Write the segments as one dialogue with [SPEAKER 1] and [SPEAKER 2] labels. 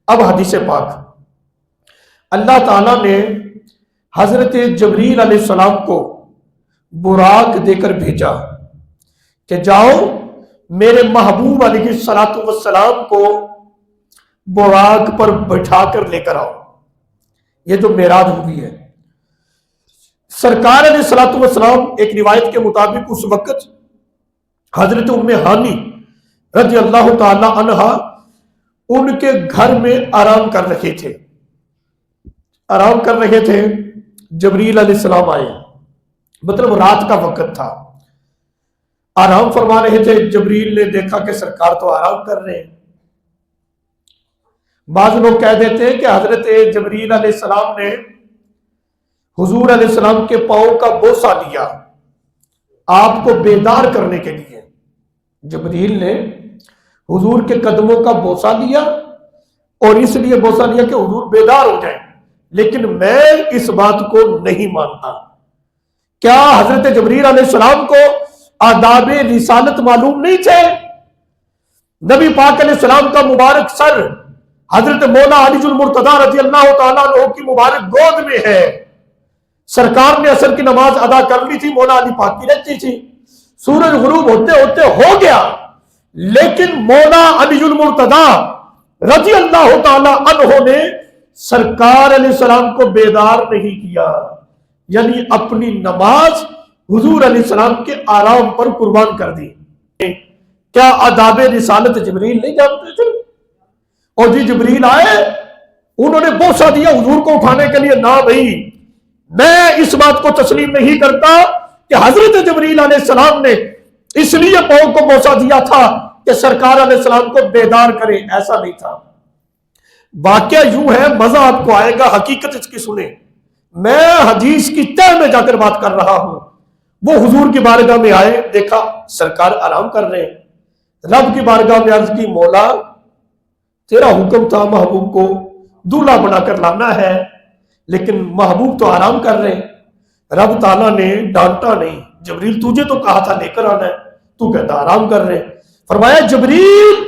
[SPEAKER 1] اب حدیث پاک، اللہ تعالیٰ نے حضرت جبریل علیہ السلام کو براق دے کر بھیجا کہ جاؤ میرے محبوب علیہ السلام کو براق پر بٹھا کر لے کر آؤ۔ یہ جو معراج ہوئی ہے، سرکار علیہ السلام ایک روایت کے مطابق اس وقت حضرت ام ہانی رضی اللہ تعالی عنہا ان کے گھر میں آرام کر رہے تھے، جبریل علیہ السلام آئے، مطلب رات کا وقت تھا، آرام فرما رہے تھے۔ جبریل نے دیکھا کہ سرکار تو آرام کر رہے ہیں۔ بعض لوگ کہہ دیتے ہیں کہ حضرت جبریل علیہ السلام نے حضور علیہ السلام کے پاؤں کا بوسہ لیا آپ کو بیدار کرنے کے لیے۔ جبریل نے حضور کے قدموں کا بوسہ لیا اور اس لیے بوسہ لیا کہ حضور بیدار ہو جائیں، لیکن میں اس بات کو نہیں مانتا۔ کیا حضرت جبریل علیہ السلام کو آداب رسالت معلوم نہیں تھے؟ نبی پاک علیہ السلام کا مبارک سر حضرت مولا علی المرتضی رضی اللہ تعالیٰ عنہ کی مبارک گود میں ہے۔ سرکار نے عصر کی نماز ادا کر لی تھی، مولا علی پاک کی رہتی تھی، سورج غروب ہوتے ہوتے ہو گیا، لیکن مولا علی المرتضی رضی اللہ تعالیٰ عنہ نے سرکار علیہ السلام کو بیدار نہیں کیا، یعنی اپنی نماز حضور علیہ السلام کے آرام پر قربان کر دی۔ کیا آداب رسالت جبریل نہیں جانتے تھے؟ اور جی جبریل آئے، انہوں نے بوسہ دیا حضور کو اٹھانے کے لیے، نہ بھائی میں اس بات کو تسلیم نہیں کرتا کہ حضرت جبریل علیہ السلام نے اس لیے پاؤں کو بوسہ دیا تھا کہ سرکار علیہ السلام کو بیدار کرے، ایسا نہیں تھا۔ واقعہ یوں ہے، مزہ آپ کو آئے گا، حقیقت اس کی سنیں۔ میں حدیث کی تہ میں جا کر بات کر رہا ہوں۔ وہ حضور کی بارگاہ میں آئے، دیکھا سرکار آرام کر رہے ہیں، رب کی بارگاہ میں عرض کی، مولا تیرا حکم تھا محبوب کو دولہا بنا کر لانا ہے، لیکن محبوب تو آرام کر رہے ہیں۔ رب تعالیٰ نے ڈانٹا نہیں، جبریل تجھے تو کہا تھا لے کر آنا ہے، تو کہتا آرام کر رہے ہیں۔ فرمایا جبریل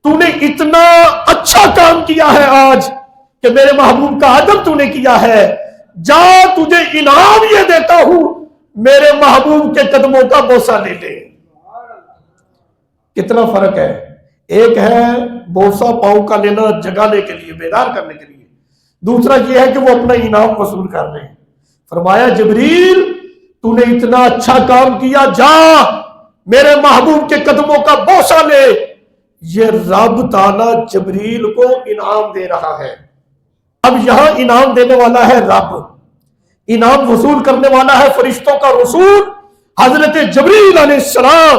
[SPEAKER 1] تو نے اتنا اچھا کام کیا ہے آج کہ میرے محبوب کا ادب تو نے کیا ہے، جا تجھے انعام یہ دیتا ہوں، میرے محبوب کے قدموں کا بوسہ لے لے۔ کتنا فرق ہے، ایک ہے بوسہ پاؤں کا لینا جگانے کے لیے، بیدار کرنے کے لیے، دوسرا یہ ہے کہ وہ اپنا انعام وصول کر رہے ہیں۔ فرمایا جبریل تو نے اتنا اچھا کام کیا، جا میرے محبوب کے قدموں کا بوسہ لے۔ یہ رب تعالیٰ جبریل کو انعام دے رہا ہے۔ اب یہاں انعام دینے والا ہے رب، انعام وصول کرنے والا ہے فرشتوں کا رسول حضرت جبریل علیہ السلام۔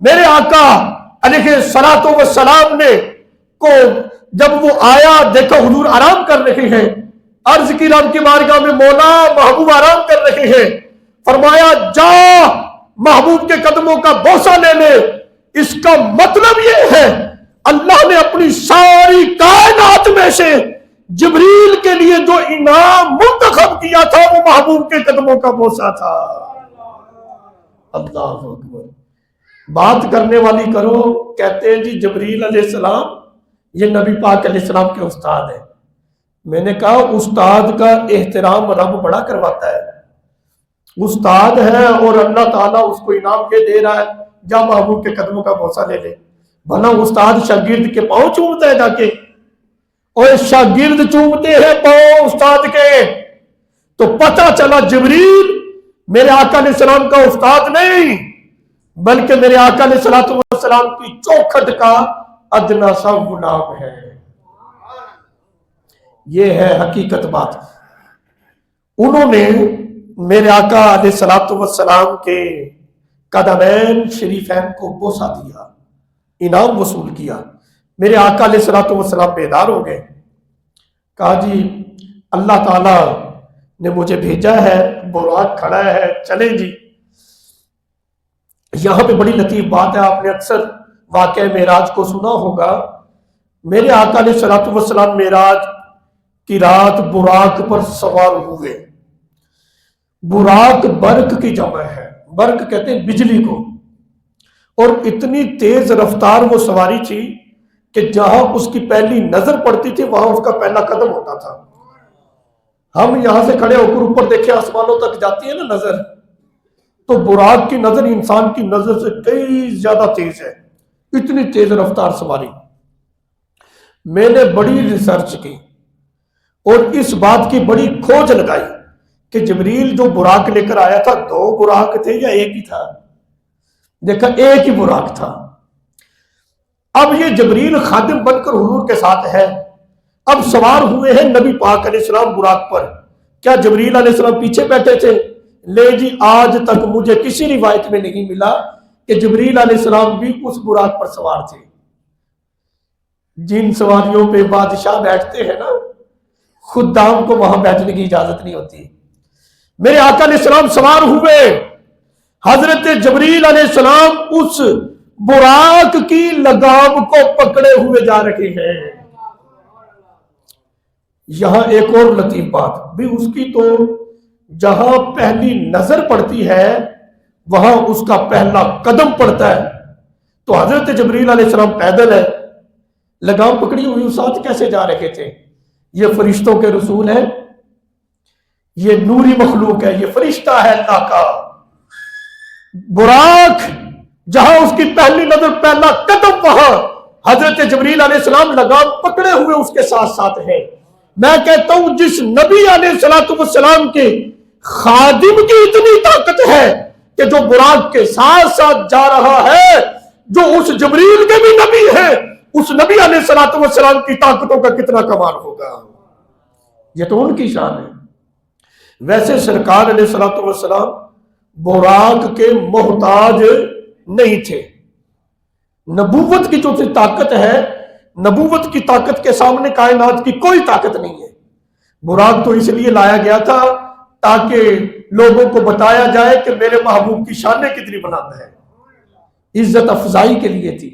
[SPEAKER 1] میرے آقا علیہ السلام نے کو جب وہ آیا، دیکھا حضور آرام کر رہے ہیں، عرض کی رب کی بارگاہ میں، مولا محبوب آرام کر رہے ہیں۔ فرمایا جا محبوب کے قدموں کا بوسہ لے لے۔ اس کا مطلب یہ ہے اللہ نے اپنی ساری کائنات میں سے جبریل کے لیے جو انعام منتخب کیا تھا وہ محبوب کے قدموں کا بوسہ تھا۔ اللہ اکبر۔ بات کرنے والی کرو، کہتے ہیں جی جبریل علیہ السلام یہ نبی پاک علیہ السلام کے استاد ہیں۔ میں نے کہا استاد کا احترام رب بڑا کرواتا ہے، استاد ہے اور اللہ تعالیٰ اس کو انعام یہ دے رہا ہے، جا محبوب کے قدموں کا بوسہ لے لے۔ بنا استاد شاگرد کے پاؤں چومتا ہے جا کے، اور شاگرد چومتے ہیں پاؤں استاد کے، تو پتہ چلا جبریل میرے آقا علیہ السلام کا استاد نہیں، بلکہ میرے آقا علیہ السلام کی چوکھٹ کا ادنا سا غلام ہے۔ یہ ہے حقیقت بات۔ انہوں نے میرے آقا علیہ السلام کے قدمین شریفین کو بوسہ دیا، انعام وصول کیا۔ میرے آقا علیہ السلام بیدار ہو گئے، کہا جی اللہ تعالیٰ نے مجھے بھیجا ہے، براق کھڑا ہے، چلیں جی۔ یہاں پہ بڑی لطیف بات ہے، آپ نے اکثر واقعہ معراج کو سنا ہوگا۔ میرے آقا علیہ السلام معراج کی رات براق پر سوار ہوئے۔ براق برق کی جمع ہے، برق کہتے ہیں بجلی کو، اور اتنی تیز رفتار وہ سواری تھی کہ جہاں اس کی پہلی نظر پڑتی تھی وہاں اس کا پہلا قدم ہوتا تھا. ہم یہاں سے کھڑے ہو کر اوپر دیکھیں آسمانوں تک جاتی ہے نا نظر, تو براق کی نظر انسان کی نظر سے کئی زیادہ تیز ہے, اتنی تیز رفتار سواری. میں نے بڑی ریسرچ کی اور اس بات کی بڑی کھوج لگائی کہ جبریل جو براق لے کر آیا تھا 2 براق تھے یا ایک ہی تھا. دیکھا ایک ہی براق تھا. اب یہ جبریل خادم بن کر حضور کے ساتھ ہے, اب سوار ہوئے ہیں نبی پاک علیہ السلام براق پر. کیا جبریل علیہ السلام پیچھے بیٹھے تھے؟ لے جی, آج تک مجھے کسی روایت میں نہیں ملا کہ جبریل علیہ السلام بھی اس براق پر سوار تھے. جن سواریوں پہ بادشاہ بیٹھتے ہیں نا, خدام کو وہاں بیٹھنے کی اجازت نہیں ہوتی. میرے آقا علیہ السلام سوار ہوئے, حضرت جبریل علیہ السلام اس براق کی لگام کو پکڑے ہوئے جا رہے ہیں. یہاں ایک اور لطیف بات بھی, اس کی تو جہاں پہلی نظر پڑتی ہے وہاں اس کا پہلا قدم پڑتا ہے. تو حضرت جبریل علیہ السلام پیدل ہے, لگام پکڑی ہوئی, اس ساتھ کیسے جا رہے تھے؟ یہ فرشتوں کے رسول ہیں, یہ نوری مخلوق ہے, یہ فرشتہ ہے اللہ کا. براق جہاں اس کی پہلی نظر پہلا قدم, وہاں حضرت جبریل علیہ السلام لگام پکڑے ہوئے اس کے ساتھ ساتھ ہیں. میں کہتا ہوں جس نبی علیہ السلام کے خادم کی اتنی طاقت ہے کہ جو براق کے ساتھ ساتھ جا رہا ہے, جو اس جبریل کے بھی نبی ہے, اس نبی علیہ السلام کی طاقتوں کا کتنا کمال ہوگا. یہ تو ان کی شان ہے. ویسے سرکار علیہ السلام براق کے محتاج نہیں تھے. نبوت کی جو طاقت ہے, نبوت کی طاقت کے سامنے کائنات کی کوئی طاقت نہیں ہے. براق تو اس لیے لایا گیا تھا تاکہ لوگوں کو بتایا جائے کہ میرے محبوب کی شانیں کتنی بلند ہے, عزت افزائی کے لیے تھی.